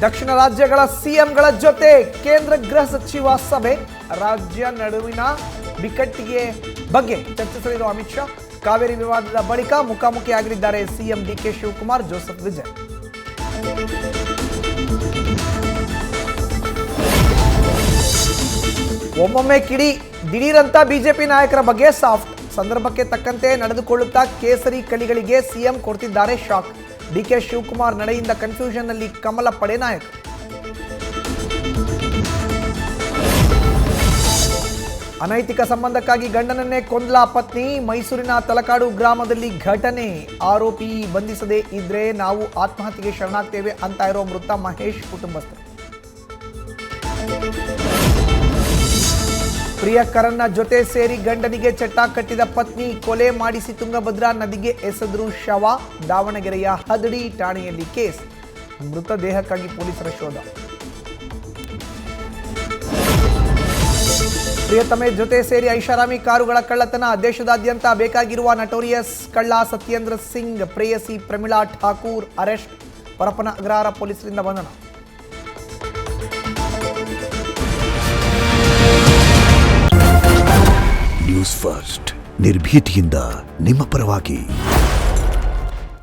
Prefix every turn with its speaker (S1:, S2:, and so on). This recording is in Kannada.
S1: ದಕ್ಷಿಣ ರಾಜ್ಯಗಳ ಸಿಎಂಗಳ ಜೊತೆ ಕೇಂದ್ರ ಗೃಹ ಸಚಿವ ಸಭೆ, ರಾಜ್ಯ ನಡುವಿನ ಬಿಕ್ಕಟ್ಟಿಗೆ ಬಗ್ಗೆ ಚರ್ಚಿಸಲಿರುವ ಅಮಿತ್ ಶಾ. ಕಾವೇರಿ ವಿವಾದದ ಬಳಿಕ ಮುಖಾಮುಖಿಯಾಗಲಿದ್ದಾರೆ CM DK Shivakumar, Joseph Vijay. ಒಮ್ಮೊಮ್ಮೆ ಕಿಡಿ, ದಿಢೀರಂತ ಬಿಜೆಪಿ ನಾಯಕರ ಬಗ್ಗೆ ಸಾಫ್ಟ್. ಸಂದರ್ಭಕ್ಕೆ ತಕ್ಕಂತೆ ನಡೆದುಕೊಳ್ಳುತ್ತಾ ಕೇಸರಿ ಕಲಿಗಳಿಗೆ ಸಿಎಂ ಕೊಡ್ತಿದ್ದಾರೆ ಶಾಕ್. ಡಿಕೆ ಶಿವಕುಮಾರ್ ನಡೆಯಿಂದ ಕನ್ಫ್ಯೂಷನ್ ನಲ್ಲಿ ಕಮಲ ಪಡೆ ನಾಯಕ. ಅನೈತಿಕ ಸಂಬಂಧಕ್ಕಾಗಿ ಗಂಡನನ್ನೇ ಕೊಂದ್ಲ ಪತ್ನಿ. ಮೈಸೂರಿನ ತಲಕಾಡು ಗ್ರಾಮದಲ್ಲಿ ಘಟನೆ. ಆರೋಪಿ ಬಂಧಿಸದೇ ಇದ್ರೆ ನಾವು ಆತ್ಮಹತ್ಯೆಗೆ ಶರಣಾಗ್ತೇವೆ ಅಂತ ಇರೋ ಮೃತ ಮಹೇಶ್ ಕುಟುಂಬಸ್ಥರು. ಪ್ರಿಯಕರನ್ನ ಜೊತೆ ಸೇರಿ ಗಂಡನಿಗೆ ಚಟ್ಟ ಕಟ್ಟಿದ ಪತ್ನಿ ಕೊಲೆ ಮಾಡಿಸಿ ತುಂಗಭದ್ರಾ ನದಿಗೆ ಎಸೆದ್ರು ಶವ. ದಾವಣಗೆರೆಯ ಹದಡಿ ಠಾಣೆಯಲ್ಲಿ ಕೇಸ್. ಮೃತದೇಹಕ್ಕಾಗಿ ಪೊಲೀಸರ ಶೋಧ. ಪ್ರಿಯತಮೆ ಜೊತೆ ಸೇರಿ ಐಷಾರಾಮಿ ಕಾರುಗಳ ಕಳ್ಳತನ. ದೇಶದಾದ್ಯಂತ ಬೇಕಾಗಿರುವ ನಟೋರಿಯಸ್ ಕಳ್ಳ ಸತ್ಯೇಂದ್ರ ಸಿಂಗ್ ಪ್ರೇಯಸಿ ಪ್ರಮಿಳಾ ಠಾಕೂರ್ ಅರೆಸ್ಟ್. ಪರಪ್ಪನ ಅಗ್ರಹಾರ ಪೊಲೀಸರಿಂದ ಬಂಧನ.
S2: ನ್ಯೂಸ್ ಫಸ್ಟ್, ನಿರ್ಭೀತಿಯಿಂದ ನಿಮ್ಮ ಪರವಾಗಿ.